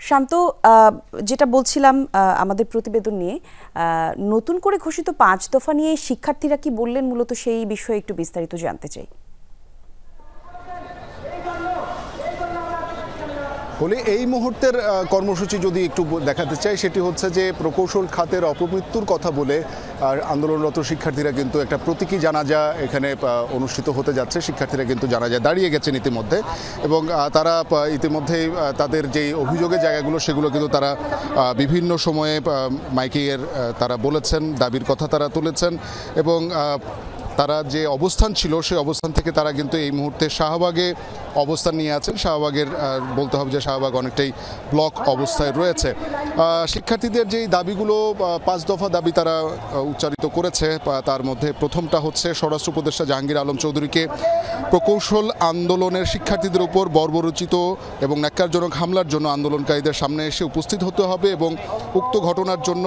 শান্ত, যেটা বলছিলাম আমাদের প্রতিবেদন নিয়ে, নতুন করে ঘোষিত 5 দফা নিয়ে শিক্ষার্থীরা কি বললেন, মূলত সেই বিষয়ে একটু বিস্তারিত জানতে চাই। বলি, এই মুহূর্তের কর্মসূচি যদি একটু দেখাতে চাই, সেটি হচ্ছে যে প্রকৌশল খাতের অপমৃত্যুর কথা বলে আর আন্দোলনরত শিক্ষার্থীরা কিন্তু একটা প্রতীকী জানাজা এখানে অনুষ্ঠিত হতে যাচ্ছে। শিক্ষার্থীরা কিন্তু জানাজায় দাঁড়িয়ে গেছেন ইতিমধ্যে, এবং তারা ইতিমধ্যেই তাদের যেই অভিযোগের জায়গাগুলো সেগুলো কিন্তু তারা বিভিন্ন সময়ে মাইকের তারা বলেছেন, দাবির কথা তারা তুলেছেন, এবং তারা যে অবস্থান ছিল সেই অবস্থান থেকে তারা কিন্তু এই মুহূর্তে শাহবাগে অবস্থান নিয়ে আছেন। শাহবাগের বলতে হবে যে শাহবাগ অনেকটাই ব্লক অবস্থায় রয়েছে। শিক্ষার্থীদের যেই দাবিগুলো 5 দফা দাবি তারা উচ্চারিত করেছে, তার মধ্যে প্রথমটা হচ্ছে স্বরাষ্ট্র উপদেষ্টা জাহাঙ্গীর আলম চৌধুরীকে প্রকৌশল আন্দোলনের শিক্ষার্থীদের উপর বর্বরচিত এবং ন্যাক্কারজনক হামলার জন্য আন্দোলনকারীদের সামনে এসে উপস্থিত হতে হবে এবং উক্ত ঘটনার জন্য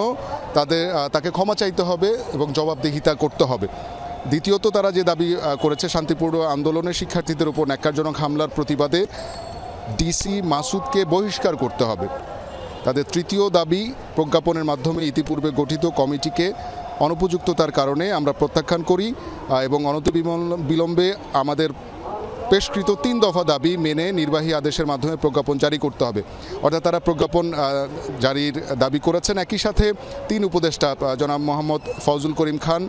তাকে ক্ষমা চাইতে হবে এবং জবাবদিহিতা করতে হবে। দ্বিতীয়ত, তারা যে দাবি করেছে শান্তিপূর্ণ আন্দোলনের শিক্ষার্থীদের উপর ন্যাক্কারজনক হামলার প্রতিবাদে ডিসি মাসুদকে বহিষ্কার করতে হবে। তাদের তৃতীয় দাবি, প্রজ্ঞাপনের মাধ্যমে ইতিপূর্বে গঠিত কমিটিকে অনুপযুক্ততার কারণে আমরা প্রত্যাখ্যান করি এবং অনতিবিলম্বে আমাদের পেশকৃত 3 দফা দাবি মেনে নির্বাহী আদেশের মাধ্যমে প্রজ্ঞাপন জারি করতে হবে। অর্থাৎ তারা প্রজ্ঞাপন জারির দাবি করেছেন। একই সাথে 3 উপদেষ্টা জনাব মোহাম্মদ ফজলুল করিম খান,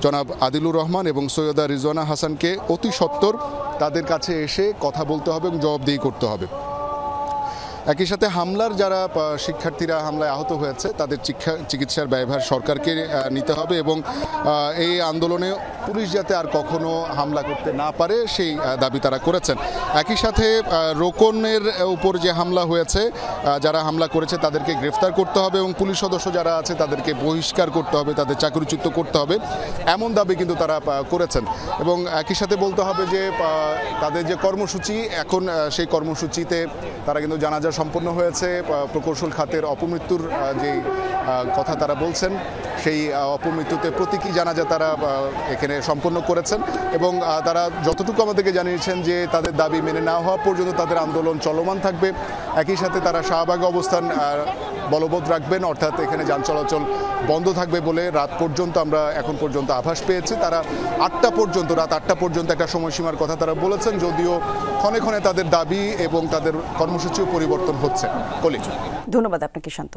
জনাব আদিলুর রহমান এবং সৈয়দা রিজওয়ানা হাসানকে অতি সত্বর তাদের কাছে এসে কথা বলতে হবে এবং জবাবদিহি করতে হবে। একই সাথে হামলার যারা শিক্ষার্থীরা হামলায় আহত হয়েছে তাদের চিকিৎসার ব্যয়ভার সরকারকে নিতে হবে এবং এই আন্দোলনে পুলিশ যাতে আর কখনো হামলা করতে না পারে সেই দাবি তারা করেছেন। একই সাথে রোকনের উপর যে হামলা হয়েছে, যারা হামলা করেছে তাদেরকে গ্রেফতার করতে হবে এবং পুলিশ সদস্য যারা আছে তাদেরকে বহিষ্কার করতে হবে, তাদের চাকরিচ্যুত করতে হবে, এমন দাবি কিন্তু তারা করেছেন। এবং একই সাথে বলতে হবে যে তাদের যে কর্মসূচি, এখন সেই কর্মসূচিতে তারা কিন্তু জানাজা সম্পন্ন হয়েছে। প্রকৌশল খাতের অপমৃত্যুর যে কথা তারা বলছেন, সেই অপমৃত্যুতে প্রতীকী জানাজা তারা এখানে সম্পন্ন করেছেন এবং তারা যতটুকু আমাদেরকে জানিয়েছেন যে তাদের দাবি মেনে না হওয়া পর্যন্ত তাদের আন্দোলন চলমান থাকবে। একই সাথে তারা শাহবাগে অবস্থান বলবৎ রাখবেন, অর্থাৎ এখানে যান চলাচল বন্ধ থাকবে বলে রাত পর্যন্ত আমরা এখন পর্যন্ত আভাস পেয়েছি। তারা রাত 8টা পর্যন্ত একটা সময়সীমার কথা তারা বলেছেন, যদিও ক্ষণে ক্ষণে তাদের দাবি এবং তাদের কর্মসূচিও পরিবর্তন হচ্ছে। কলি, ধন্যবাদ আপনাকে শান্ত।